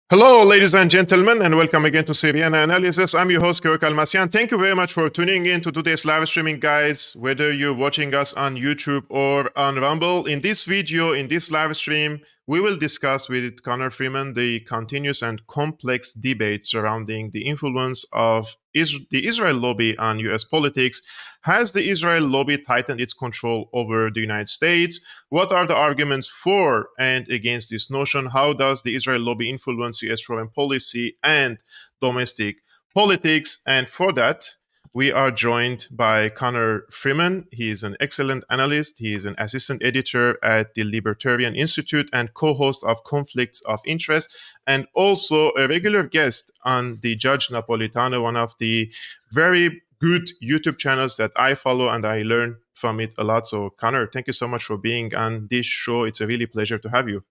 Hello, ladies and gentlemen, and welcome again to Syriana Analysis. I'm your host, Kevork Almassian. Thank you very much for tuning in to today's live streaming, guys, whether you're watching us on YouTube or on Rumble. In this video, in this live stream, we will discuss with Connor Freeman the continuous and complex debate surrounding the influence of the Israel lobby on US politics. Has the Israel lobby tightened its control over the United States? What are the arguments for and against this notion? How does the Israel lobby influence US foreign policy and domestic politics? And for that, we are joined by Connor Freeman. He is an excellent analyst. He is an assistant editor at the Libertarian Institute and co-host of Conflicts of Interest, and also a regular guest on the Judge Napolitano, one of the very good YouTube channels that I follow, and I learn from it a lot. So, Connor, thank you so much for being on this show. It's a really pleasure to have you.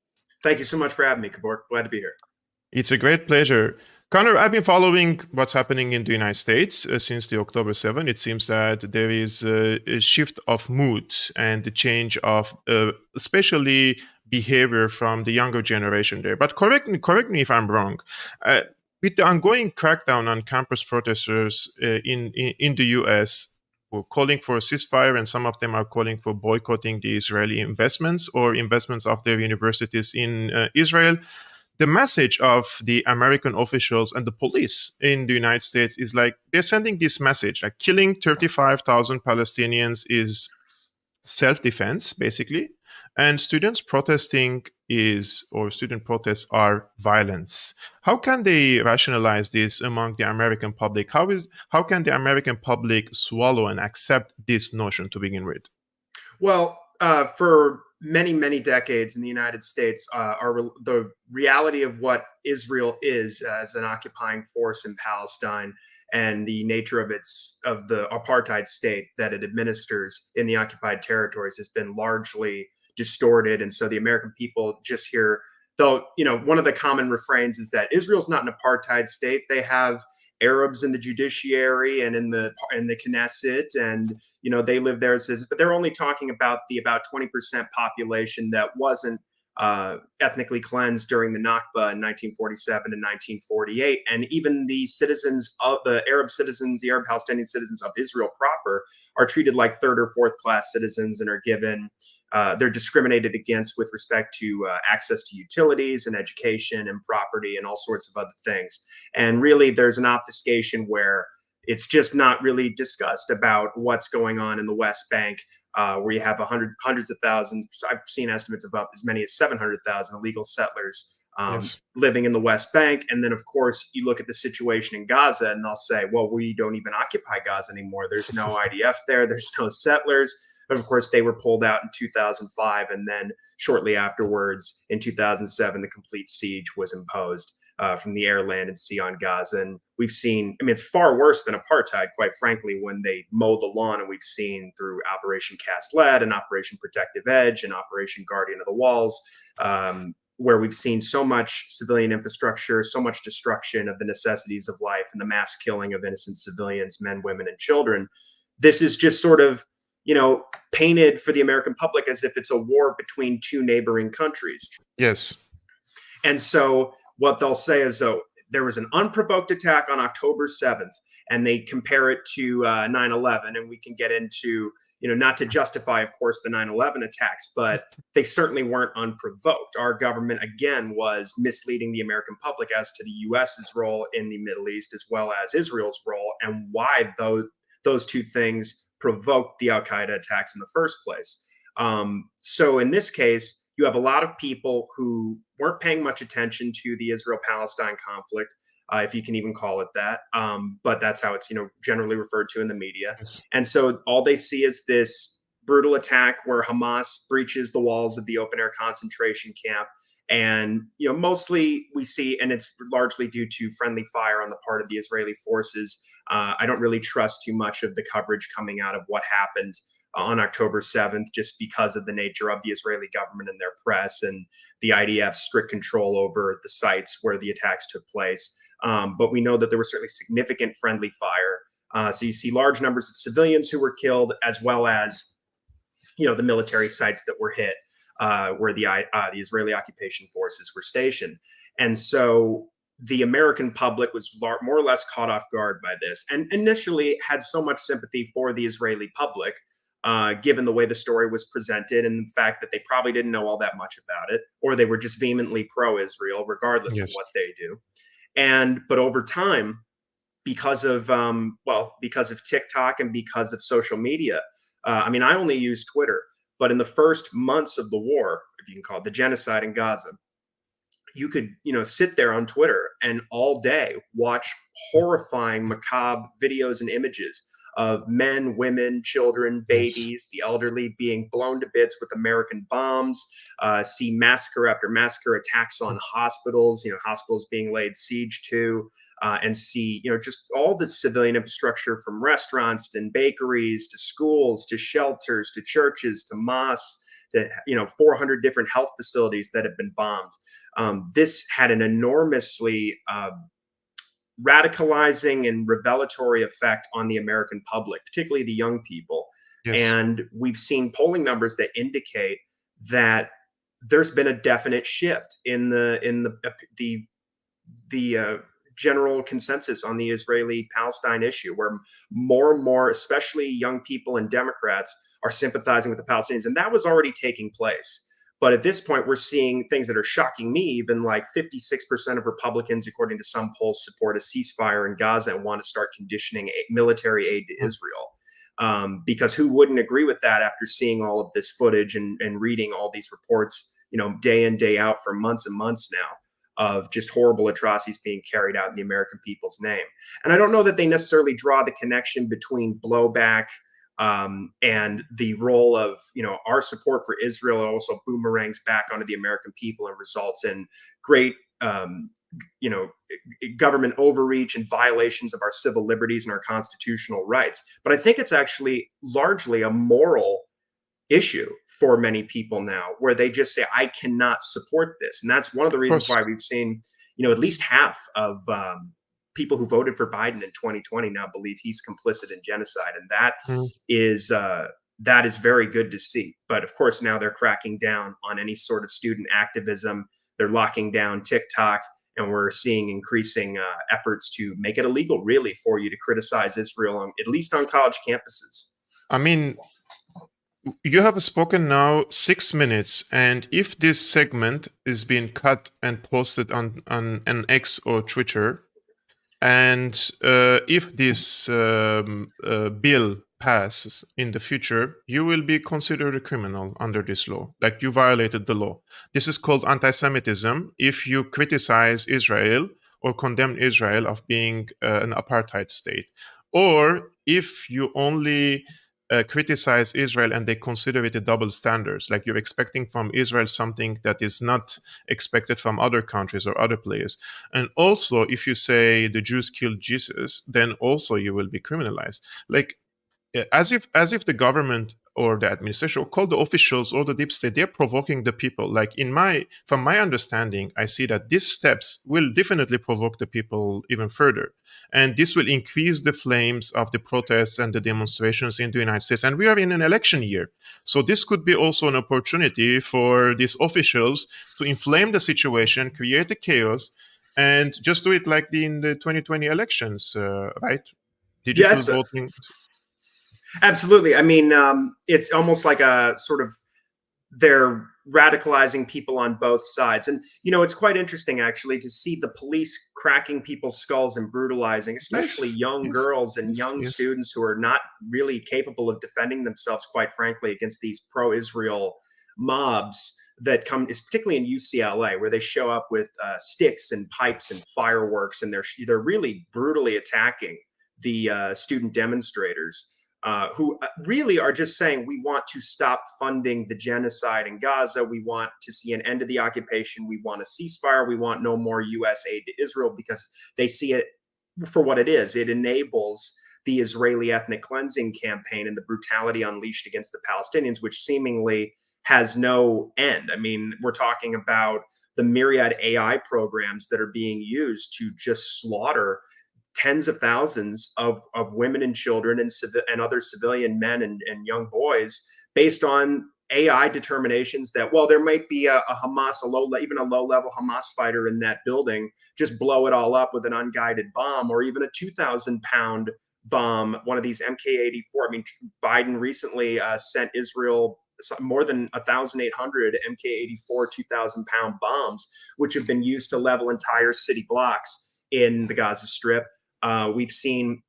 Thank you so much for having me, Kevork. Glad to be here. It's a great pleasure. Connor, I've been following what's happening in the United States since the October 7. It seems that there is a shift of mood and the change of especially behavior from the younger generation there. But correct me if I'm wrong. With the ongoing crackdown on campus protesters in the US, who are calling for a ceasefire, and some of them are calling for boycotting the Israeli investments or investments of their universities in Israel. The message of the American officials and the police in the United States is like they're sending this message like killing 35,000 Palestinians is self-defense, basically, and student protests are violence. How can they rationalize this among the American public? How can the American public swallow and accept this notion to begin with? Well, for many decades in the United States, the reality of what Israel is as an occupying force in Palestine and the nature of the apartheid state that it administers in the occupied territories has been largely distorted. And so the American people just hear, though, one of the common refrains is that Israel's not an apartheid state. They have Arabs in the judiciary and in the Knesset, and they live there as citizens, but they're only talking about the about 20% population that wasn't ethnically cleansed during the Nakba in 1947 and 1948. And even the citizens of the Arab Palestinian citizens of Israel proper are treated like third or fourth class citizens and are given they're discriminated against with respect to access to utilities and education and property and all sorts of other things. And really, there's an obfuscation where it's just not really discussed about what's going on in the West Bank, where you have hundreds of thousands. I've seen estimates of up as many as 700,000 illegal settlers living in the West Bank. And then, of course, you look at the situation in Gaza and they'll say, well, we don't even occupy Gaza anymore. There's no IDF there. There's no settlers. But of course, they were pulled out in 2005. And then shortly afterwards, in 2007, the complete siege was imposed from the air, land, and sea on Gaza. And we've seen, it's far worse than apartheid, quite frankly, when they mow the lawn. And we've seen through Operation Cast Lead and Operation Protective Edge and Operation Guardian of the Walls, where we've seen so much civilian infrastructure, so much destruction of the necessities of life, and the mass killing of innocent civilians, men, women, and children. This is just sort of painted for the American public as if it's a war between two neighboring countries. Yes. And so what they'll say is, there was an unprovoked attack on October 7th, and they compare it to 9/11. And we can get into, not to justify, of course, the 9/11 attacks, but they certainly weren't unprovoked. Our government, again, was misleading the American public as to the U.S.'s role in the Middle East, as well as Israel's role, and why those two things provoked the Al-Qaeda attacks in the first place. So in this case, you have a lot of people who weren't paying much attention to the Israel-Palestine conflict, if you can even call it that. But that's how it's generally referred to in the media. Yes. And so all they see is this brutal attack where Hamas breaches the walls of the open-air concentration camp. And mostly we see, and it's largely due to friendly fire on the part of the Israeli forces. I don't really trust too much of the coverage coming out of what happened on October 7th, just because of the nature of the Israeli government and their press and the IDF's strict control over the sites where the attacks took place. But we know that there was certainly significant friendly fire. So you see large numbers of civilians who were killed, as well as the military sites that were hit, where the Israeli occupation forces were stationed. And so the American public was more or less caught off guard by this, and initially had so much sympathy for the Israeli public, given the way the story was presented and the fact that they probably didn't know all that much about it, or they were just vehemently pro-Israel, regardless of Yes. what they do. But over time, because of because of TikTok and because of social media, I mean, I only use Twitter, but in the first months of the war, if you can call it the genocide in Gaza, you could, sit there on Twitter and all day watch horrifying, macabre videos and images of men, women, children, Yes. babies, the elderly being blown to bits with American bombs. See massacre after massacre, attacks on hospitals, hospitals being laid siege to. And see, just all the civilian infrastructure, from restaurants and bakeries to schools to shelters to churches to mosques to 400 different health facilities that have been bombed. This had an enormously radicalizing and revelatory effect on the American public, particularly the young people. Yes. And we've seen polling numbers that indicate that there's been a definite shift in the general consensus on the Israeli-Palestine issue, where more and more, especially young people and Democrats, are sympathizing with the Palestinians, and that was already taking place. But at this point, we're seeing things that are shocking me. Even like 56% of Republicans, according to some polls, support a ceasefire in Gaza and want to start conditioning military aid to Israel. Because who wouldn't agree with that after seeing all of this footage and reading all these reports, day in, day out for months and months now, of just horrible atrocities being carried out in the American people's name. And I don't know that they necessarily draw the connection between blowback and the role of our support for Israel also boomerangs back onto the American people and results in great government overreach and violations of our civil liberties and our constitutional rights. But I think it's actually largely a moral issue for many people now, where they just say, I cannot support this. And that's one of the Of reasons course. why we've seen at least half of people who voted for Biden in 2020 now believe he's complicit in genocide, and Mm. that is very good to see. But of course, now they're cracking down on any sort of student activism. They're locking down TikTok, and we're seeing increasing efforts to make it illegal, really, for you to criticize Israel, at least on college campuses. I mean, you have spoken now 6 minutes, and if this segment is being cut and posted on an X or Twitter, and if this bill passes in the future, you will be considered a criminal under this law. Like, you violated the law. This is called anti-Semitism. If you criticize Israel or condemn Israel of being an apartheid state, or if you only criticize Israel and they consider it a double standards, like you're expecting from Israel something that is not expected from other countries or other players. And also, if you say the Jews killed Jesus, then also you will be criminalized. Like, as if the government or the administration, or call the officials or the deep state, they're provoking the people. Like, from my understanding, I see that these steps will definitely provoke the people even further, and this will increase the flames of the protests and the demonstrations in the United States. And we are in an election year, so this could be also an opportunity for these officials to inflame the situation, create a chaos, and just do it like in the 2020 elections, right? Digital Yes, voting. absolutely. I mean, it's almost like a sort of, they're radicalizing people on both sides. And, it's quite interesting actually to see the police cracking people's skulls and brutalizing, especially Yes, young yes, girls and yes, young yes. students who are not really capable of defending themselves, quite frankly, against these pro-Israel mobs that come, is particularly in UCLA, where they show up with sticks and pipes and fireworks, and they're really brutally attacking the student demonstrators. Who really are just saying, we want to stop funding the genocide in Gaza. We want to see an end to the occupation. We want a ceasefire. We want no more U.S. aid to Israel, because they see it for what it is. It enables the Israeli ethnic cleansing campaign and the brutality unleashed against the Palestinians, which seemingly has no end. I mean, we're talking about the myriad AI programs that are being used to just slaughter tens of thousands of women and children and other civilian men and young boys, based on AI determinations that, well, there might be a Hamas, even a low-level Hamas fighter in that building, just blow it all up with an unguided bomb, or even a 2,000-pound bomb, one of these MK-84. I mean, Biden recently sent Israel more than 1,800 MK-84 2,000-pound bombs, which have been used to level entire city blocks in the Gaza Strip. We've seen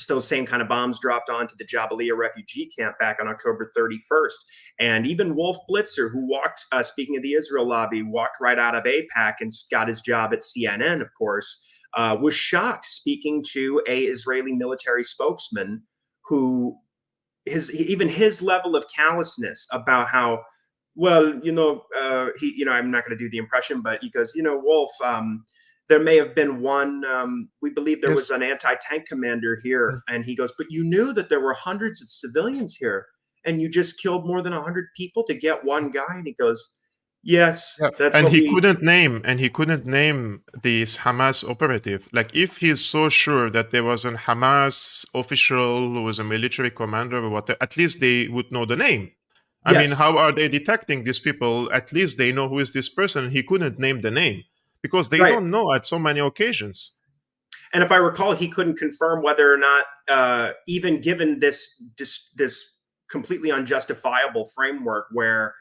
those same kind of bombs dropped onto the Jabalia refugee camp back on October 31st. And even Wolf Blitzer, who walked, speaking of the Israel lobby, walked right out of AIPAC and got his job at CNN, of course, was shocked speaking to a Israeli military spokesman who even his level of callousness about how, well, I'm not going to do the impression, but he goes, Wolf, there may have been one, we believe there was an anti-tank commander here. And he goes, but you knew that there were hundreds of civilians here and you just killed more than 100 people to get one guy. And he goes, yes, that's and what he couldn't name this Hamas operative. Like, if he's so sure that there was a Hamas official who was a military commander or whatever, at least they would know the name. I mean, how are they detecting these people? At least they know who is this person. He couldn't name the name because they don't know at so many occasions. And if I recall, he couldn't confirm whether or not, even given this completely unjustifiable framework where,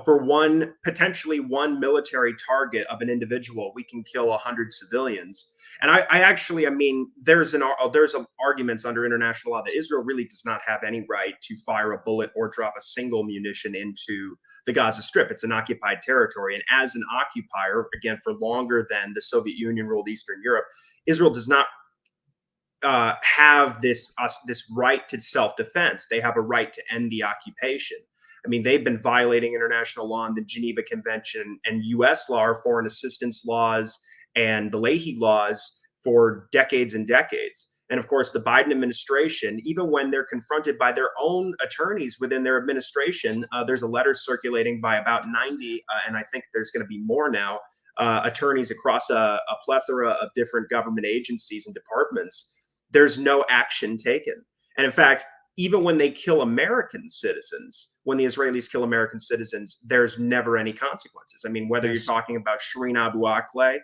for potentially one military target of an individual, we can kill 100 civilians. And I mean, there's arguments under international law that Israel really does not have any right to fire a bullet or drop a single munition into the Gaza Strip. It's an occupied territory. And as an occupier, again, for longer than the Soviet Union ruled Eastern Europe, Israel does not have this right to self-defense. They have a right to end the occupation. I mean, they've been violating international law and the Geneva Convention and U.S. law, or foreign assistance laws, and the Leahy laws for decades and decades. And of course, the Biden administration, even when they're confronted by their own attorneys within their administration, there's a letter circulating by about 90, and I think there's going to be more now, attorneys across a plethora of different government agencies and departments. There's no action taken. And in fact, even when they kill American citizens, when the Israelis kill American citizens, there's never any consequences. I mean, whether you're talking about Shireen Abu Akleh,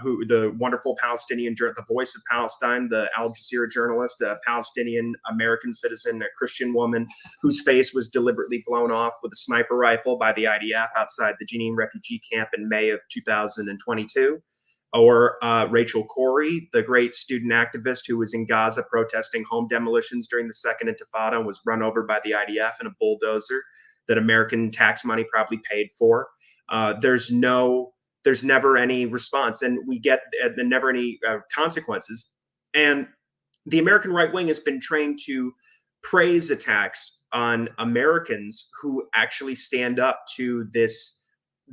who the wonderful Palestinian, the voice of Palestine, the Al Jazeera journalist, a Palestinian American citizen, a Christian woman whose face was deliberately blown off with a sniper rifle by the IDF outside the Jenin refugee camp in May of 2022. Or Rachel Corrie, the great student activist who was in Gaza protesting home demolitions during the Second Intifada and was run over by the IDF in a bulldozer that American tax money probably paid for. There's never any response, and we get never any consequences. And the American right wing has been trained to praise attacks on Americans who actually stand up to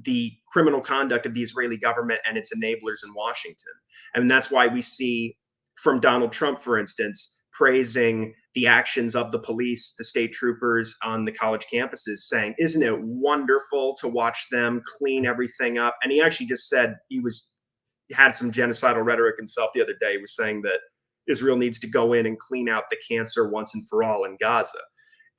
the criminal conduct of the Israeli government and its enablers in Washington. And that's why we see from Donald Trump, for instance, praising the actions of the police, the state troopers on the college campuses, saying, isn't it wonderful to watch them clean everything up? And he actually just said had some genocidal rhetoric himself the other day. He was saying that Israel needs to go in and clean out the cancer once and for all in Gaza.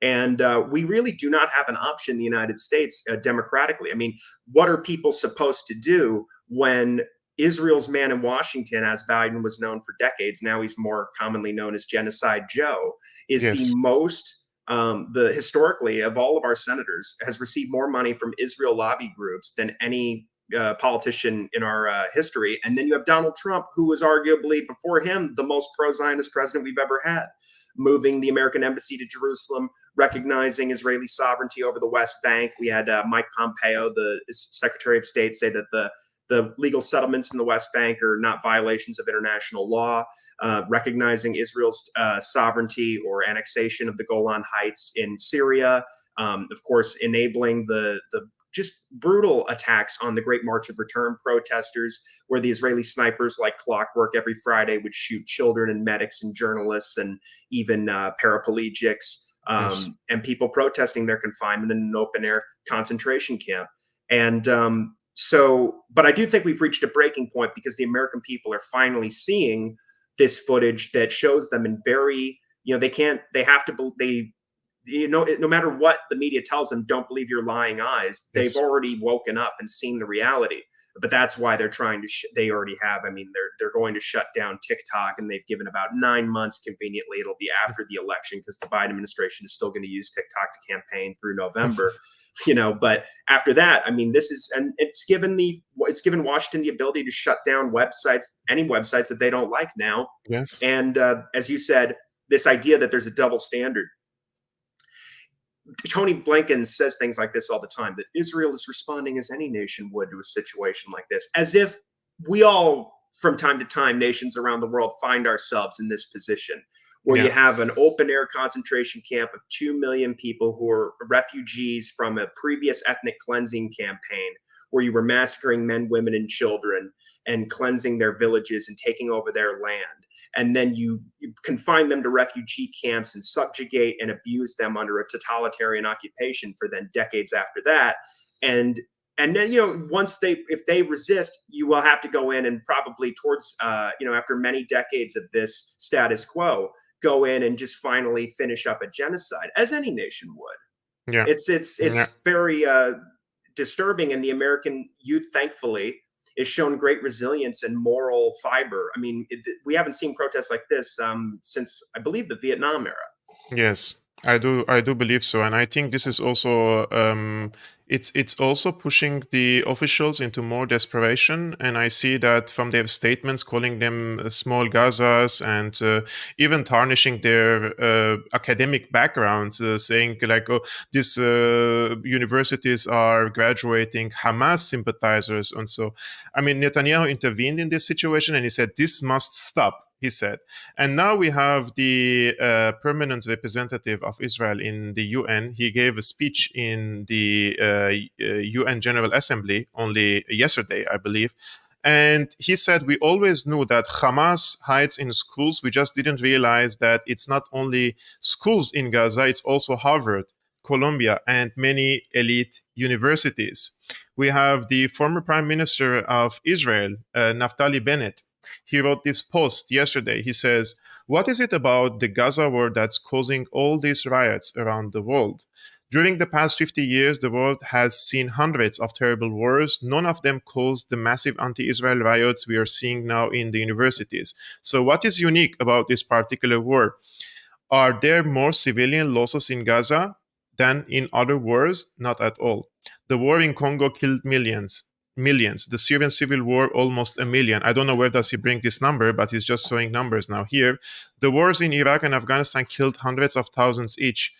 And we really do not have an option in the United States democratically. I mean, what are people supposed to do when Israel's man in Washington, as Biden was known for decades, now he's more commonly known as Genocide Joe, is the most, historically, of all of our senators, has received more money from Israel lobby groups than any politician in our history. And then you have Donald Trump, who was arguably, before him, the most pro-Zionist president we've ever had, moving the American embassy to Jerusalem, recognizing Israeli sovereignty over the West Bank. We had Mike Pompeo, the Secretary of State, say that the legal settlements in the West Bank are not violations of international law, recognizing Israel's sovereignty or annexation of the Golan Heights in Syria, of course, enabling the just brutal attacks on the Great March of Return protesters, where the Israeli snipers, like clockwork, every Friday would shoot children and medics and journalists and even paraplegics and people protesting their confinement in an open-air concentration camp. And but I do think we've reached a breaking point, because the American people are finally seeing this footage that shows them in very, they no matter what the media tells them, don't believe your lying eyes. They've Yes. already woken up and seen the reality. But that's why they're trying to. They already have. I mean, they're going to shut down TikTok, and they've given about 9 months. Conveniently, it'll be after the election because the Biden administration is still going to use TikTok to campaign through November. But after that, I mean, it's given Washington the ability to shut down websites, any websites that they don't like now. Yes. And as you said, this idea that there's a double standard. Tony Blinken says things like this all the time, that Israel is responding as any nation would to a situation like this, as if we all, from time to time, nations around the world find ourselves in this position where you have an open air concentration camp of 2 million people who are refugees from a previous ethnic cleansing campaign where you were massacring men, women, and children and cleansing their villages and taking over their land. And then you confine them to refugee camps and subjugate and abuse them under a totalitarian occupation for then decades after that. And then, if they resist, you will have to go in and probably towards, after many decades of this status quo, go in and just finally finish up a genocide, as any nation would. Yeah. It's very disturbing, and the American youth, thankfully, is shown great resilience and moral fiber. I mean, we haven't seen protests like this since, I believe, the Vietnam era. Yes, I do believe so, and I think this is also it's also pushing the officials into more desperation. And I see that from their statements, calling them small Gazas, and even tarnishing their academic backgrounds, saying like, "Oh, these universities are graduating Hamas sympathizers," and so. I mean, Netanyahu intervened in this situation, and he said this must stop. He said. And now we have the permanent representative of Israel in the UN. He gave a speech in the UN General Assembly only yesterday, I believe. And he said, we always knew that Hamas hides in schools. We just didn't realize that it's not only schools in Gaza, it's also Harvard, Columbia, and many elite universities. We have the former Prime Minister of Israel, Naftali Bennett. He wrote this post yesterday. He says, what is it about the Gaza war that's causing all these riots around the world? During the past 50 years, the world has seen hundreds of terrible wars. None of them caused the massive anti-Israel riots we are seeing now in the universities. So what is unique about this particular war? Are there more civilian losses in Gaza than in other wars? Not at all. The war in Congo killed millions. The Syrian civil war, almost a million. I don't know where does he bring this number, but he's just showing numbers now here. The wars in Iraq and Afghanistan killed hundreds of thousands each.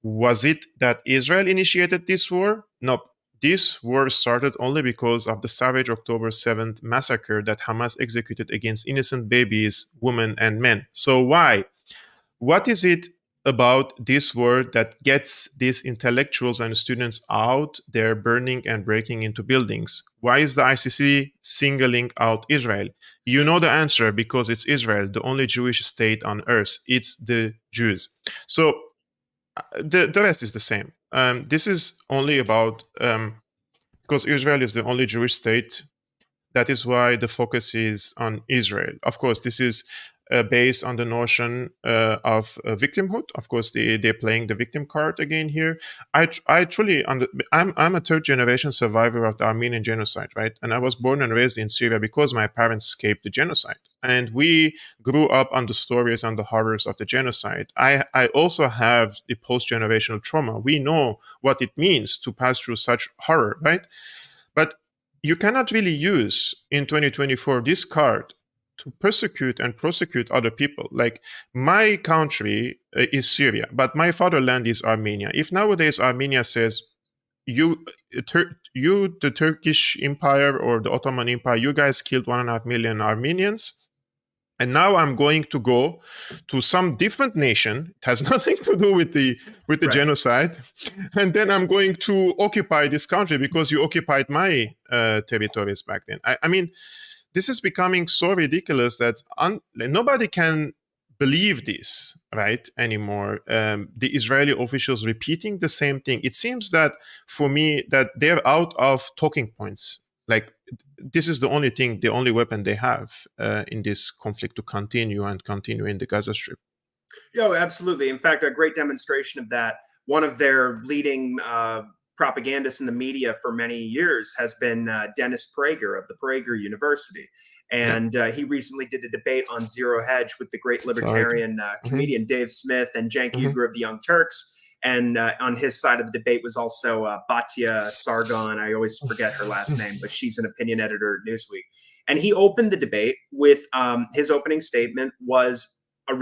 Was it that Israel initiated this war? No. This war started only because of the savage October 7th massacre that Hamas executed against innocent babies, women, and men. So why? What is it about this war that gets these intellectuals and students out there burning and breaking into buildings? Why is the ICC singling out Israel? You know the answer, because it's Israel, the only Jewish state on earth. It's the Jews. So the rest is the same. This is only about, because Israel is the only Jewish state. That is why the focus is on Israel. Of course, this is based on the notion of victimhood. Of course, they're playing the victim card again here. I truly, I'm a third generation survivor of the Armenian genocide, right? And I was born and raised in Syria because my parents escaped the genocide. And we grew up on the stories and the horrors of the genocide. I also have the post-generational trauma. We know what it means to pass through such horror, right? But you cannot really use in 2024 this card to persecute and prosecute other people. Like, my country is Syria, but my fatherland is Armenia. If nowadays Armenia says, you, the Turkish Empire or the Ottoman Empire, you guys killed 1.5 million Armenians, and now I'm going to go to some different nation. It has nothing to do with the right. genocide. And then I'm going to occupy this country because you occupied my territories back then. I mean, this is becoming so ridiculous that nobody can believe this, right, anymore. The Israeli officials repeating the same thing. It seems that, for me, that they're out of talking points. Like, this is the only thing, the only weapon they have in this conflict to continue in the Gaza Strip. Oh, absolutely. In fact, a great demonstration of that, one of their leading propagandists in the media for many years has been Dennis Prager of the Prager University. Yeah, And he recently did a debate on Zero Hedge with the great so it, libertarian mhm, comedian Dave Smith and Cenk mhm. Uygur of the Young Turks. And on his side of the debate was also Batya Sargon. I always forget her last name, but she's an opinion editor at Newsweek. And he opened the debate with his opening statement was a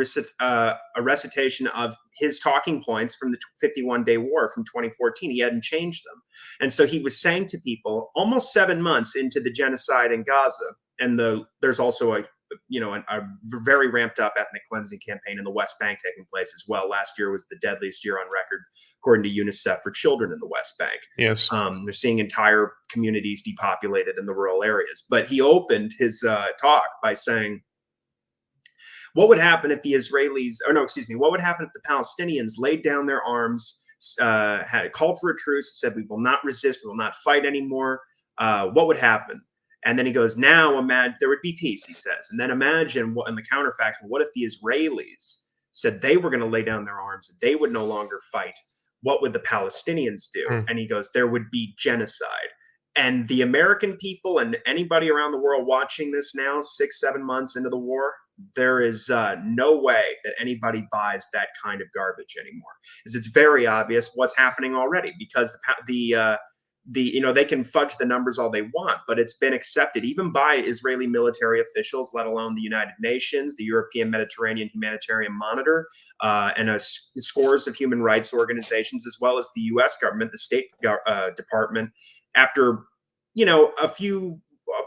recitation of his talking points from the 51-day war from 2014. He hadn't changed them. And so he was saying to people almost 7 months into the genocide in Gaza, and there's also a very ramped up ethnic cleansing campaign in the West Bank taking place as well. Last year was the deadliest year on record, according to UNICEF, for children in the West Bank. Yes. They're seeing entire communities depopulated in the rural areas. But he opened his talk by saying, what would happen if the Israelis, or no, excuse me, what would happen if the Palestinians laid down their arms, had called for a truce, said, we will not resist, we will not fight anymore? What would happen? And then he goes, now imagine there would be peace, he says. And then imagine what, in the counterfactual, what if the Israelis said they were going to lay down their arms, they would no longer fight? What would the Palestinians do? Mm. And he goes, there would be genocide. And the American people and anybody around the world watching this now, 6-7 months into the war, there is no way that anybody buys that kind of garbage anymore. Because it's very obvious what's happening already. Because they can fudge the numbers all they want, but it's been accepted even by Israeli military officials, let alone the United Nations, the European Mediterranean Humanitarian Monitor, and scores of human rights organizations, as well as the U.S. government, the State Department. After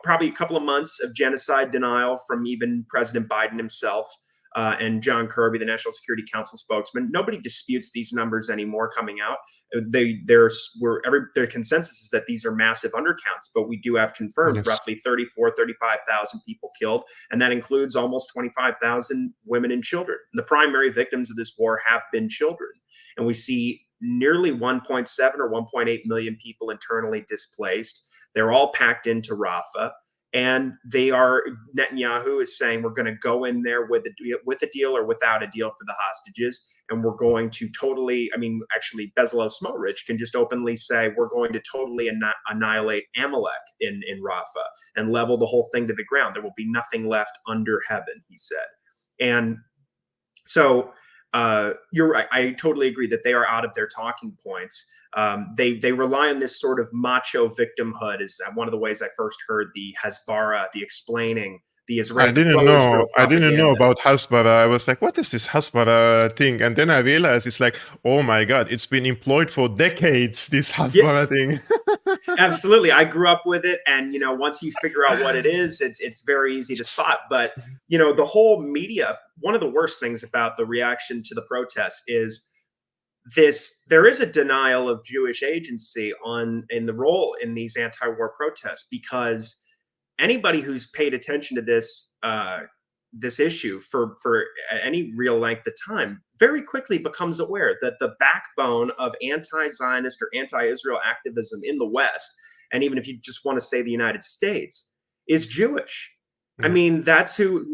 probably a couple of months of genocide denial from even President Biden himself and John Kirby, the National Security Council spokesman. Nobody disputes these numbers anymore coming out. Their consensus is that these are massive undercounts, but we do have confirmed Yes. roughly 35,000 people killed, and that includes almost 25,000 women and children. The primary victims of this war have been children, and we see nearly 1.7 or 1.8 million people internally displaced. They're all packed into Rafah. And Netanyahu is saying we're going to go in there with a deal or without a deal for the hostages. And we're going to actually Bezalel Smotrich can just openly say we're going to totally annihilate Amalek in Rafah and level the whole thing to the ground. There will be nothing left under heaven, he said. And so you're right. I totally agree that they are out of their talking points. They rely on this sort of macho victimhood. Is one of the ways I first heard the Hasbara, the explaining the pro-Israel I didn't know propaganda. about Hasbara. I was like, what is this Hasbara thing? And then I realized it's like, oh my God, it's been employed for decades, this Yeah, Hasbara thing. absolutely. I grew up with it, and once you figure out what it is, it's very easy to spot. But the whole media. One of the worst things about the reaction to the protests is there is a denial of Jewish agency in the role in these anti-war protests, because anybody who's paid attention to this issue for any real length of time very quickly becomes aware that the backbone of anti-Zionist or anti-Israel activism in the West, and even if you just want to say the United States, is Jewish. I Yeah. mean, that's who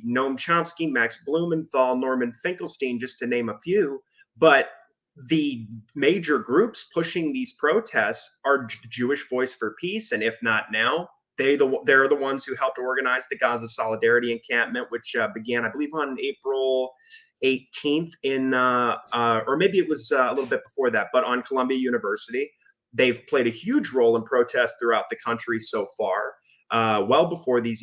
Noam Chomsky, Max Blumenthal, Norman Finkelstein, just to name a few. But the major groups pushing these protests are Jewish Voice for Peace, and if not now, they're the ones who helped organize the Gaza Solidarity Encampment, which began, I believe, on April 18th or maybe it was a little bit before that, but on Columbia University. They've played a huge role in protests throughout the country so far, well before these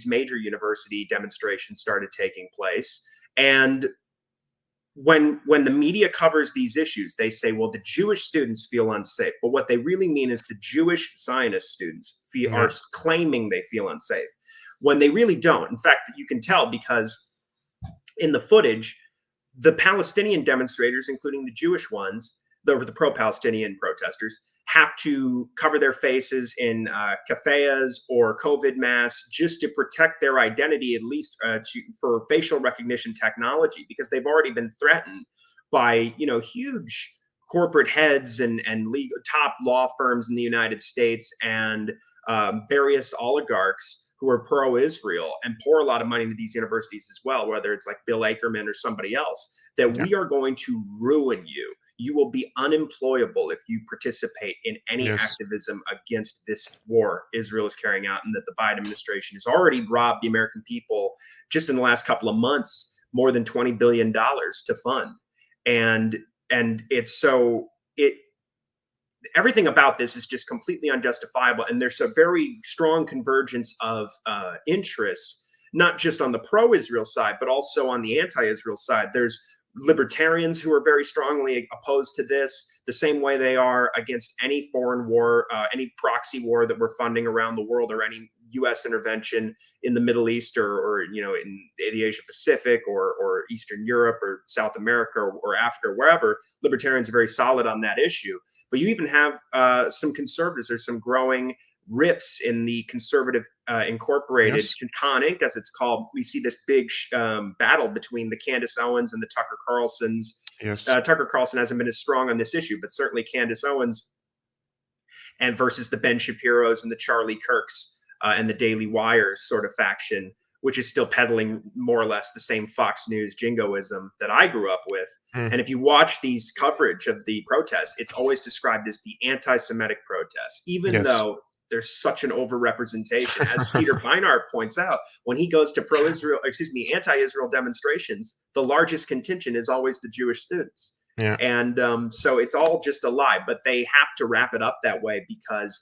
major university demonstrations started taking place. And when the media covers these issues, they say, well, the Jewish students feel unsafe. But what they really mean is the Jewish Zionist students are Yeah. claiming they feel unsafe, when they really don't. In fact, you can tell because in the footage, the Palestinian demonstrators, including the Jewish ones, the pro-Palestinian protesters, have to cover their faces in keffiyehs or COVID masks just to protect their identity, at least for facial recognition technology, because they've already been threatened by huge corporate heads and top law firms in the United States and various oligarchs who are pro-Israel and pour a lot of money into these universities as well, whether it's like Bill Akerman or somebody else, that Yeah. we are going to ruin you. You will be unemployable if you participate in any Yes. activism against this war Israel is carrying out, and that the Biden administration has already robbed the American people just in the last couple of months more than $20 billion to fund. And it's so it everything about this is just completely unjustifiable. And there's a very strong convergence of interests, not just on the pro-Israel side, but also on the anti-Israel side. There's libertarians who are very strongly opposed to this, the same way they are against any foreign war, any proxy war that we're funding around the world, or any U.S. intervention in the Middle East, or in the Asia Pacific, or Eastern Europe, or South America, or Africa, wherever. Libertarians are very solid on that issue. But you even have some conservatives. There's some growing rifts in the conservative incorporated Yes. Con Inc., as it's called. We see this big battle between the Candace Owens and the Tucker Carlsons. Yes. Tucker Carlson hasn't been as strong on this issue, but certainly Candace Owens, and versus the Ben Shapiro's and the Charlie Kirks and the Daily Wires sort of faction, which is still peddling more or less the same Fox News jingoism that I grew up with. Mm. And if you watch these coverage of the protests, it's always described as the anti-Semitic protests, even Yes. though there's such an overrepresentation. As Peter Beinart points out, when he goes to anti-Israel demonstrations, the largest contingent is always the Jewish students. Yeah. And so it's all just a lie, but they have to wrap it up that way because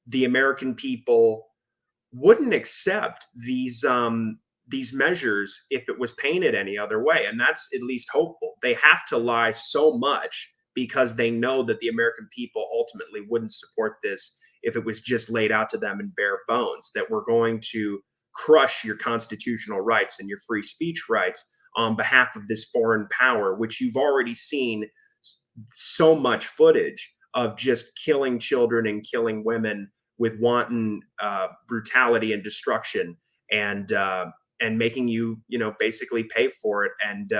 the American people wouldn't accept these measures if it was painted any other way. And that's at least hopeful. They have to lie so much because they know that the American people ultimately wouldn't support this if it was just laid out to them in bare bones, that we're going to crush your constitutional rights and your free speech rights on behalf of this foreign power, which you've already seen so much footage of, just killing children and killing women with wanton brutality and destruction, and making you basically pay for it. And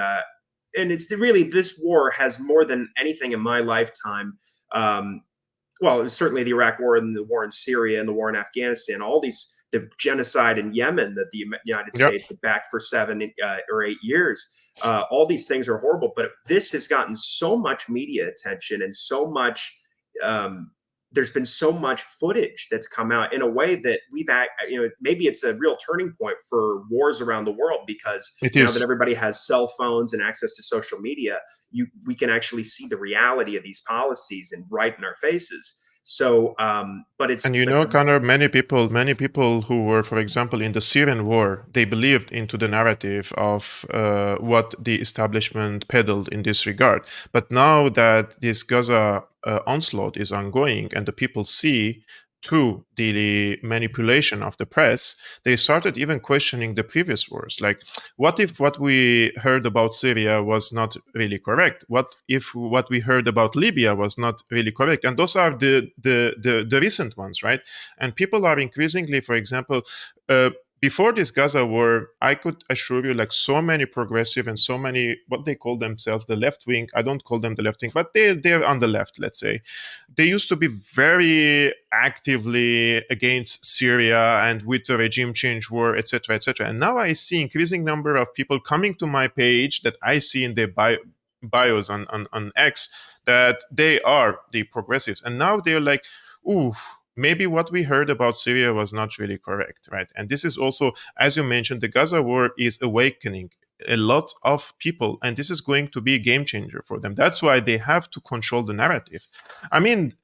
it's really, this war has, more than anything in my lifetime, well, it was certainly the Iraq War and the war in Syria and the war in Afghanistan, all these, the genocide in Yemen that the United States had backed for 7 or 8 years. All these things are horrible, but this has gotten so much media attention and so much. There's been so much footage that's come out in a way that maybe it's a real turning point for wars around the world, because now that everybody has cell phones and access to social media, we can actually see the reality of these policies and right in our faces. So, but it's, and Connor, many people who were, for example, in the Syrian war, they believed into the narrative of what the establishment peddled in this regard. But now that this Gaza onslaught is ongoing, and the people see through the manipulation of the press, they started even questioning the previous wars. Like, what if what we heard about Syria was not really correct? What if what we heard about Libya was not really correct? And those are the recent ones, right? And people are increasingly, for example, before this Gaza war, I could assure you, like, so many progressive and so many, what they call themselves, the left wing. I don't call them the left wing, but they're on the left, let's say. They used to be very actively against Syria and with the regime change war, etc., etc. And now I see increasing number of people coming to my page that I see in their bios on X, that they are the progressives. And now they're like, ooh, maybe what we heard about Syria was not really correct, right? And this is also, as you mentioned, the Gaza war is awakening a lot of people, and this is going to be a game changer for them. That's why they have to control the narrative. I mean,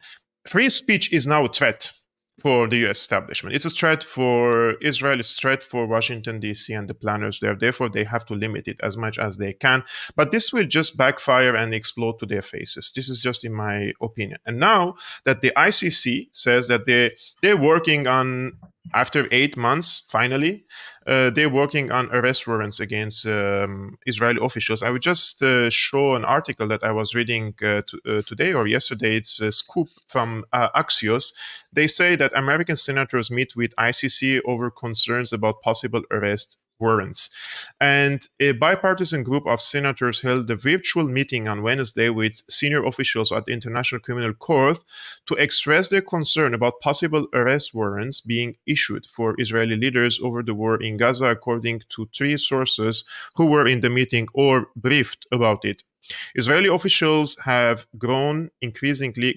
free speech is now a threat for the US establishment. It's a threat for Israel, it's a threat for Washington, D.C. and the planners there. Therefore, they have to limit it as much as they can. But this will just backfire and explode to their faces. This is just in my opinion. And now that the ICC says that they're working on, after 8 months, finally, they're working on arrest warrants against Israeli officials. I would just show an article that I was reading today or yesterday. It's a scoop from Axios. They say that American senators meet with ICC over concerns about possible arrest warrants. And a bipartisan group of senators held a virtual meeting on Wednesday with senior officials at the International Criminal Court to express their concern about possible arrest warrants being issued for Israeli leaders over the war in Gaza, according to 3 sources who were in the meeting or briefed about it. Israeli officials have grown increasingly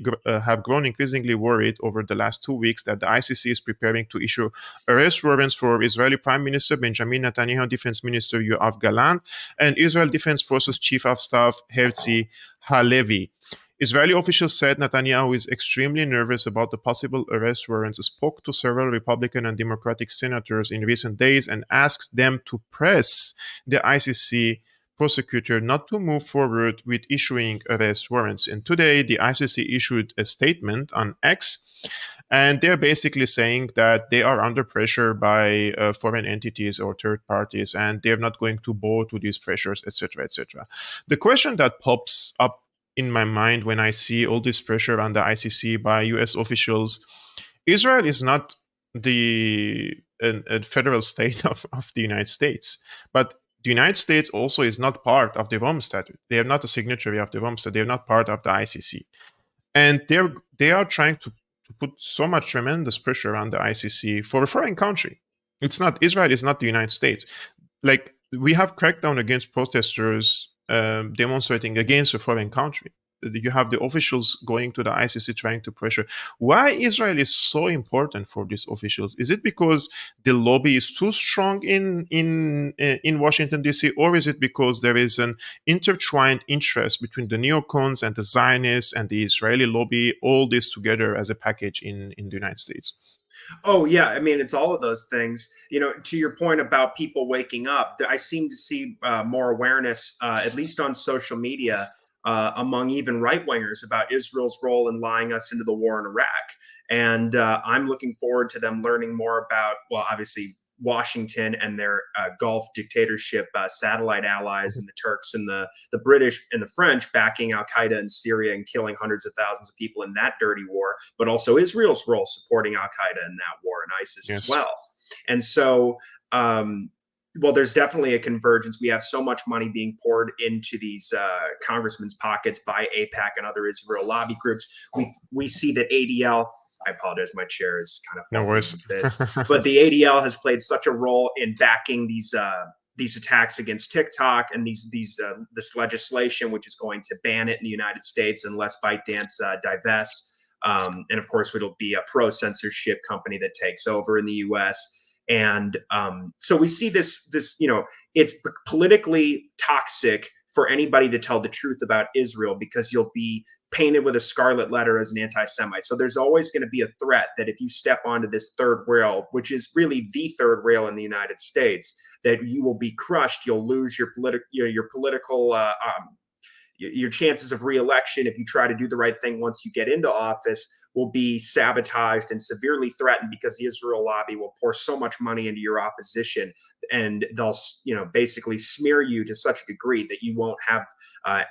worried over the last 2 weeks that the ICC is preparing to issue arrest warrants for Israeli Prime Minister Benjamin Netanyahu, Defense Minister Yoav Gallant, and Israel Defense Forces Chief of Staff Herzi Halevi. Israeli officials said Netanyahu is extremely nervous about the possible arrest warrants, spoke to several Republican and Democratic senators in recent days, and asked them to press the ICC prosecutor not to move forward with issuing arrest warrants. And today, the ICC issued a statement on X, and they're basically saying that they are under pressure by foreign entities or third parties, and they're not going to bow to these pressures, etc., etc. The question that pops up in my mind when I see all this pressure on the ICC by US officials, Israel is not a federal state of the United States, but the United States also is not part of the Rome Statute. They are not a signatory of the Rome Statute. They are not part of the ICC. And they are trying to put so much tremendous pressure on the ICC for a foreign country. Israel is not the United States. Like, we have crackdown against protesters demonstrating against a foreign country. You have the officials going to the ICC trying to pressure. Why Israel is so important for these officials? Is it because the lobby is too strong in Washington D.C., or is it because there is an intertwined interest between the neocons and the Zionists and the Israeli lobby, all this together as a package in the United States? Oh yeah, I mean it's all of those things. To your point about people waking up, I seem to see more awareness, at least on social media, among even right wingers about Israel's role in lying us into the war in Iraq. And I'm looking forward to them learning more about, well, obviously Washington and their Gulf dictatorship satellite allies, and the Turks and the British and the French backing Al Qaeda in Syria and killing hundreds of thousands of people in that dirty war, but also Israel's role supporting Al Qaeda in that war and ISIS as well. And so, well, there's definitely a convergence. We have so much money being poured into these congressmen's pockets by AIPAC and other Israel lobby groups. We see that ADL, I apologize, my chair is kind of no worries. But the ADL has played such a role in backing these attacks against TikTok and this legislation, which is going to ban it in the United States unless ByteDance divests. And of course, it'll be a pro-censorship company that takes over in the U.S. And so we see this, it's politically toxic for anybody to tell the truth about Israel, because you'll be painted with a scarlet letter as an anti-Semite. So there's always going to be a threat that if you step onto this third rail, which is really the third rail in the United States, that you will be crushed. You'll lose your political your chances of re-election, if you try to do the right thing once you get into office, will be sabotaged and severely threatened, because the Israel lobby will pour so much money into your opposition, and they'll basically smear you to such a degree that you won't have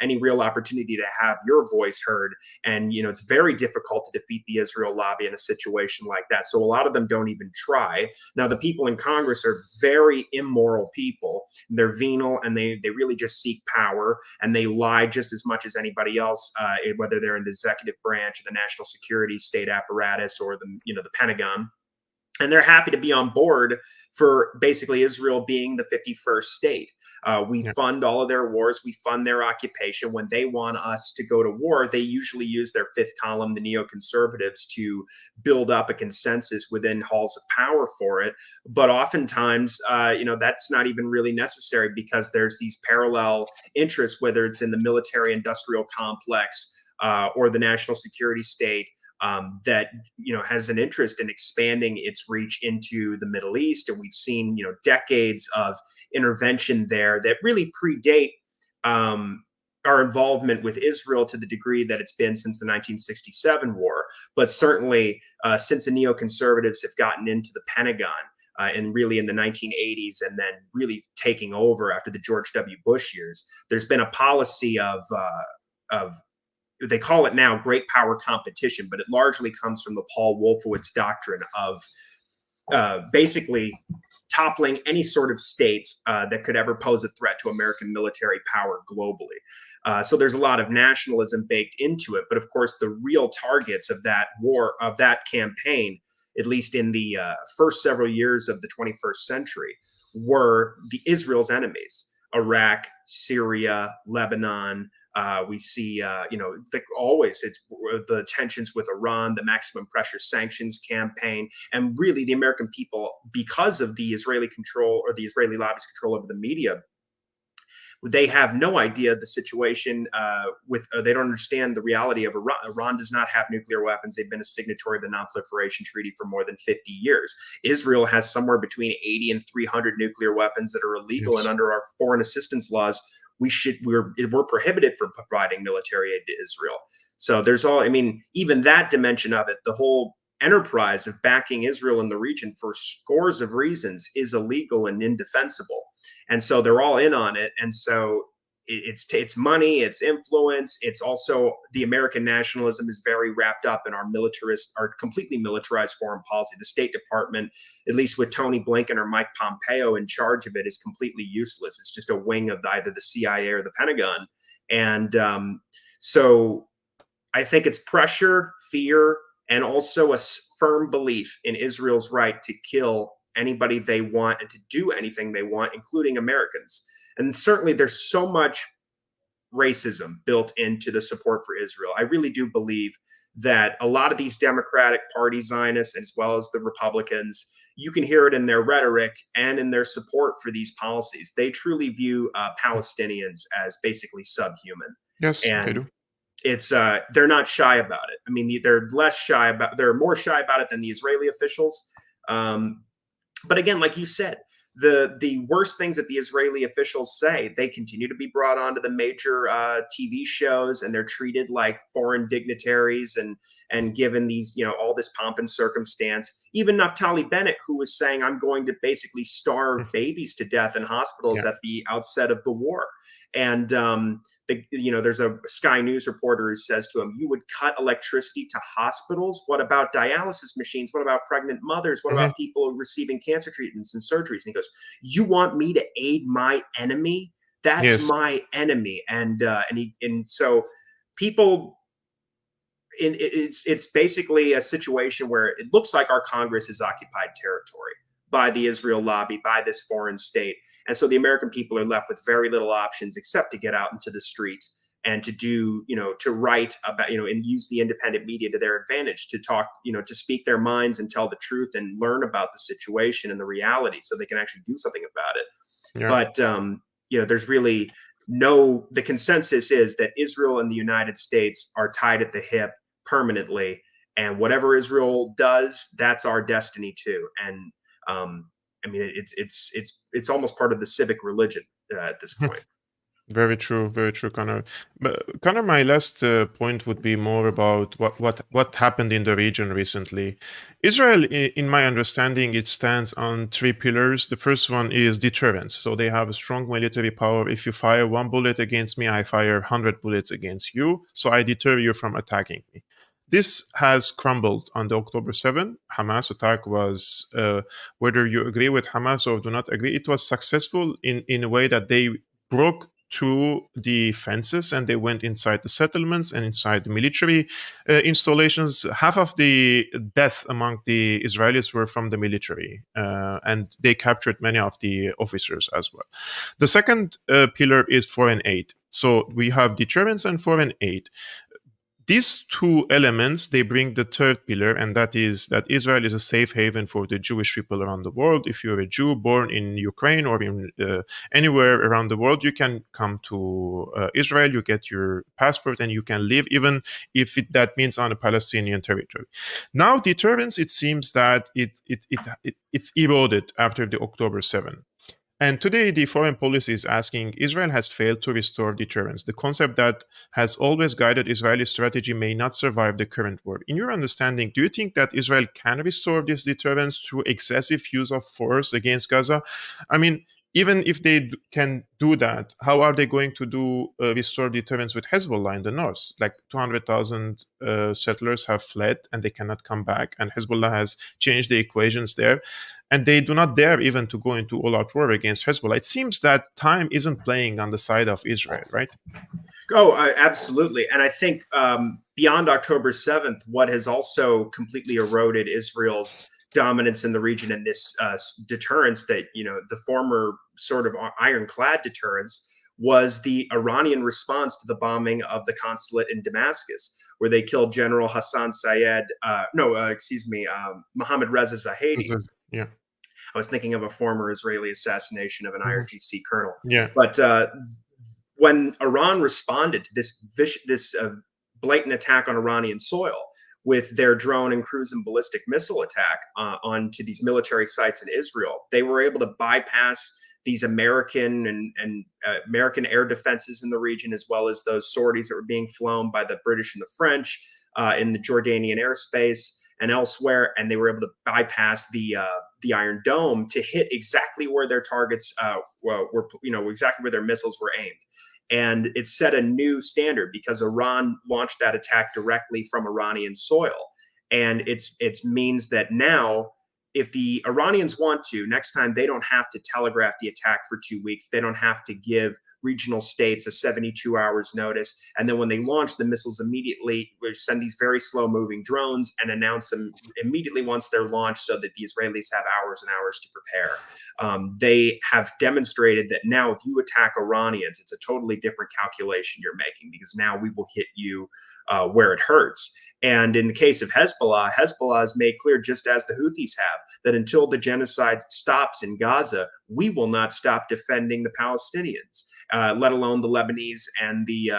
any real opportunity to have your voice heard. And it's very difficult to defeat the Israel lobby in a situation like that. So a lot of them don't even try. Now, the people in Congress are very immoral people. They're venal, and they really just seek power, and they lie just as much as anybody else, whether they're in the executive branch or the national security state apparatus or the Pentagon. And they're happy to be on board for basically Israel being the 51st state. We fund all of their wars. We fund their occupation. When they want us to go to war, they usually use their fifth column, the neoconservatives, to build up a consensus within halls of power for it. But oftentimes, that's not even really necessary, because there's these parallel interests, whether it's in the military-industrial complex or the national security state, that has an interest in expanding its reach into the Middle East. And we've seen decades of intervention there that really predate our involvement with Israel to the degree that it's been since the 1967 war, but certainly since the neoconservatives have gotten into the Pentagon and really in the 1980s, and then really taking over after the George W. Bush years. There's been a policy of they call it now great power competition, but it largely comes from the Paul Wolfowitz doctrine of basically toppling any sort of states that could ever pose a threat to American military power globally. So there's a lot of nationalism baked into it. But of course, the real targets of that war, of that campaign, at least in the first several years of the 21st century, were the Israel's enemies: Iraq, Syria, Lebanon. We see, always it's the tensions with Iran, the maximum pressure sanctions campaign, and really the American people, because of the Israeli control, or the Israeli lobby's control over the media, they have no idea the situation they don't understand the reality of Iran. Iran does not have nuclear weapons. They've been a signatory of the Non-Proliferation Treaty for more than 50 years. Israel has somewhere between 80 and 300 nuclear weapons that are illegal, Yes. and under our foreign assistance laws, we're prohibited from providing military aid to Israel. So there's even that dimension of it, the whole enterprise of backing Israel in the region for scores of reasons, is illegal and indefensible. And so they're all in on it. And so it's money, it's influence, it's also the American nationalism is very wrapped up in our completely militarized foreign policy. The State Department, at least with Tony Blinken or Mike Pompeo in charge of it, is completely useless. It's just a wing of either the CIA or the Pentagon. And so I think it's pressure, fear, and also a firm belief in Israel's right to kill anybody they want and to do anything they want, including Americans. And certainly there's so much racism built into the support for Israel. I really do believe that a lot of these Democratic Party Zionists, as well as the Republicans, you can hear it in their rhetoric and in their support for these policies. They truly view Palestinians as basically subhuman. Yes, they And do. it's they're not shy about it. I mean, they're more shy about it than the Israeli officials. But again, like you said, the worst things that the Israeli officials say, they continue to be brought onto the major TV shows, and they're treated like foreign dignitaries and given these, all this pomp and circumstance. Even Naftali Bennett, who was saying, I'm going to basically starve babies to death in hospitals Yeah. at the outset of the war. And there's a Sky News reporter who says to him, you would cut electricity to hospitals? What about dialysis machines? What about pregnant mothers? What Mhm. about people receiving cancer treatments and surgeries? And he goes, you want me to aid my enemy? That's Yes. my enemy. And so people, it's basically a situation where it looks like our Congress is occupied territory by the Israel lobby, by this foreign state. And so the American people are left with very little options except to get out into the streets and to do, to write about, and use the independent media to their advantage, to talk, to speak their minds and tell the truth and learn about the situation and the reality so they can actually do something about it. Yeah. But, there's really the consensus is that Israel and the United States are tied at the hip permanently. And whatever Israel does, that's our destiny too. And, it's almost part of the civic religion at this point. Very true, Connor. But Connor, my last point would be more about what happened in the region recently. Israel, in my understanding, it stands on three pillars. The first one is deterrence. So they have a strong military power. If you fire one bullet against me, I fire 100 bullets against you. So I deter you from attacking me. This has crumbled on the October 7th. Hamas attack was, whether you agree with Hamas or do not agree, it was successful in a way that they broke through the fences and they went inside the settlements and inside the military installations. Half of the death among the Israelis were from the military, and they captured many of the officers as well. The second pillar is foreign aid. So we have deterrence and foreign aid. These two elements, they bring the third pillar, and that is that Israel is a safe haven for the Jewish people around the world. If you're a Jew born in Ukraine or in anywhere around the world, you can come to Israel, you get your passport, and you can live, even if that means on a Palestinian territory. Now, deterrence, it seems that it's eroded after the October 7th. And today, the foreign policy is asking Israel has failed to restore deterrence. The concept that has always guided Israeli strategy may not survive the current war. In your understanding, do you think that Israel can restore this deterrence through excessive use of force against Gaza? I mean, even if they can do that, how are they going to do restore deterrence with Hezbollah in the north? Like 200,000 settlers have fled and they cannot come back, and Hezbollah has changed the equations there, and they do not dare even to go into all-out war against Hezbollah. It seems that time isn't playing on the side of Israel, right? Oh, absolutely. And I think beyond October 7th, what has also completely eroded Israel's dominance in the region and this deterrence that, the former sort of ironclad deterrence was the Iranian response to the bombing of the consulate in Damascus, where they killed General Hassan Mohammed Reza Zahedi. Yeah. I was thinking of a former Israeli assassination of an IRGC colonel. Yeah. But when Iran responded to this blatant attack on Iranian soil with their drone and cruise and ballistic missile attack onto these military sites in Israel, they were able to bypass these American and American air defenses in the region, as well as those sorties that were being flown by the British and the French in the Jordanian airspace and elsewhere, and they were able to bypass the Iron Dome to hit exactly where their targets were, exactly where their missiles were aimed. And it set a new standard because Iran launched that attack directly from Iranian soil. And it means that now, if the Iranians want to, next time they don't have to telegraph the attack for 2 weeks. They don't have to give regional states a 72 hours notice. And then when they launch the missiles immediately, we send these very slow moving drones and announce them immediately once they're launched so that the Israelis have hours and hours to prepare. They have demonstrated that now if you attack Iranians, it's a totally different calculation you're making, because now we will hit you where it hurts. And in the case of Hezbollah, Hezbollah has made clear, just as the Houthis have, that until the genocide stops in Gaza, we will not stop defending the Palestinians, let alone the Lebanese and the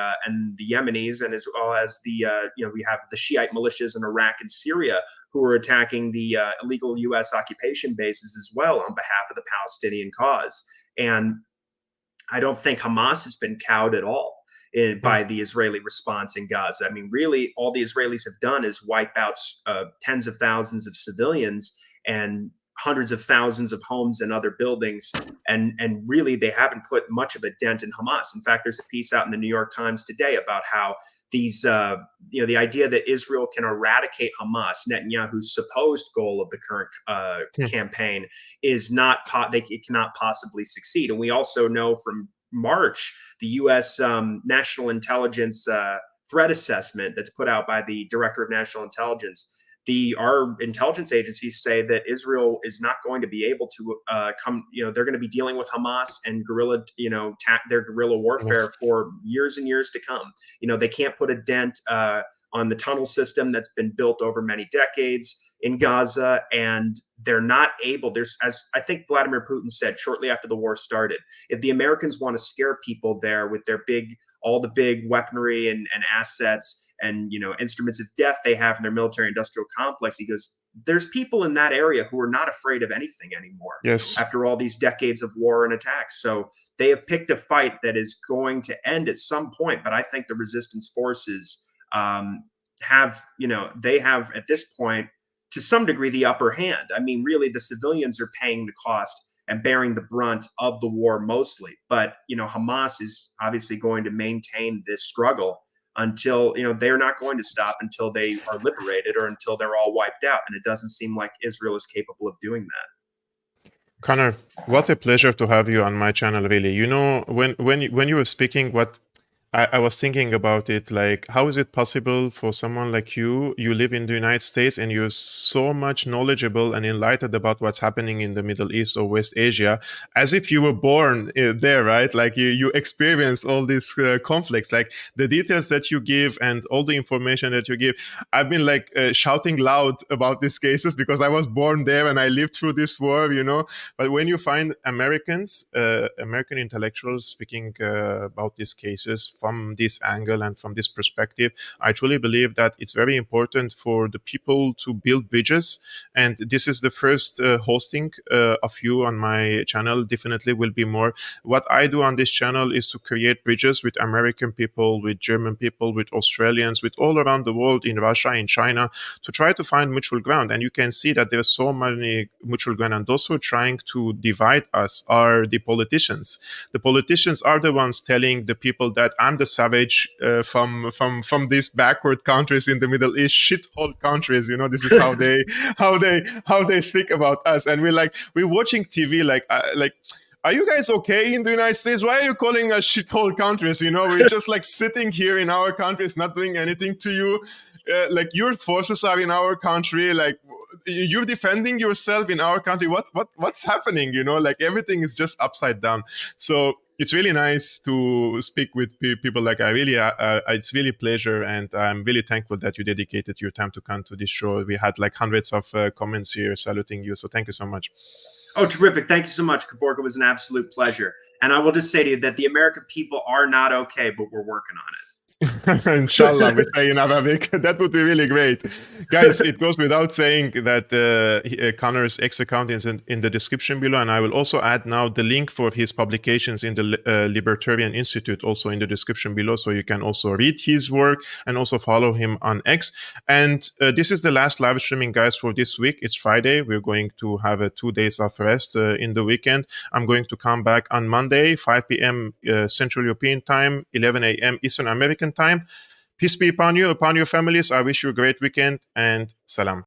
Yemenis, and as well as we have the Shiite militias in Iraq and Syria who are attacking the illegal U.S. occupation bases as well on behalf of the Palestinian cause. And I don't think Hamas has been cowed at all by the Israeli response in Gaza. I mean, really, all the Israelis have done is wipe out tens of thousands of civilians and hundreds of thousands of homes and other buildings. And really, they haven't put much of a dent in Hamas. In fact, there's a piece out in the New York Times today about how these, the idea that Israel can eradicate Hamas, Netanyahu's supposed goal of the current campaign, is not, it cannot possibly succeed. And we also know from March, the U.S. National Intelligence threat assessment that's put out by the Director of National Intelligence, our intelligence agencies say that Israel is not going to be able to they're going to be dealing with Hamas and their guerrilla warfare for years and years to come. They can't put a dent on the tunnel system that's been built over many decades in Gaza, and they're not able. As I think Vladimir Putin said shortly after the war started, if the Americans want to scare people there with all the big weaponry and assets and instruments of death they have in their military industrial complex, he goes, there's people in that area who are not afraid of anything anymore. Yes. After all these decades of war and attacks. So they have picked a fight that is going to end at some point. But I think the resistance forces have at this point, to some degree, the upper hand. I mean, really, the civilians are paying the cost and bearing the brunt of the war mostly. But, Hamas is obviously going to maintain this struggle until, they're not going to stop until they are liberated or until they're all wiped out. And it doesn't seem like Israel is capable of doing that. Connor, what a pleasure to have you on my channel, really. When you were speaking, I was thinking about it, like, how is it possible for someone like you live in the United States and you're so much knowledgeable and enlightened about what's happening in the Middle East or West Asia, as if you were born there, right? Like you experience all these conflicts, like the details that you give and all the information that you give. I've been like shouting loud about these cases because I was born there and I lived through this war, But when you find American intellectuals speaking about these cases from this angle and from this perspective. I truly believe that it's very important for the people to build bridges. And this is the first hosting of you on my channel. Definitely will be more. What I do on this channel is to create bridges with American people, with German people, with Australians, with all around the world, in Russia, in China, to try to find mutual ground. And you can see that there are so many mutual ground. And those who are trying to divide us are the politicians. The politicians are the ones telling the people that I'm the savage from these backward countries in the Middle East, shithole countries. You know, this is how they speak about us. And we're watching TV like. Are you guys okay in the United States? Why are you calling us shithole countries? You know, we're just like sitting here in our countries, not doing anything to you. Like your forces are in our country. Like you're defending yourself in our country. What's happening? You know, like everything is just upside down. So it's really nice to speak with people. Like it's really a pleasure, and I'm really thankful that you dedicated your time to come to this show. We had like hundreds of comments here saluting you. So thank you so much. Oh, terrific. Thank you so much, Kevork. It was an absolute pleasure. And I will just say to you that the American people are not okay, but we're working on it. Inshallah, we say in Arabic. That would be really great. Guys, it goes without saying that Connor's X account is in the description below, and I will also add now the link for his publications in the Libertarian Institute also in the description below, so you can also read his work and also follow him on X. And this is the last live streaming, guys, for this week. It's Friday. We're going to have 2 days of rest in the weekend. I'm going to come back on Monday, 5 p.m. Central European Time, 11 a.m. Eastern American Time. Peace be upon you, upon your families. I wish you a great weekend, and salam.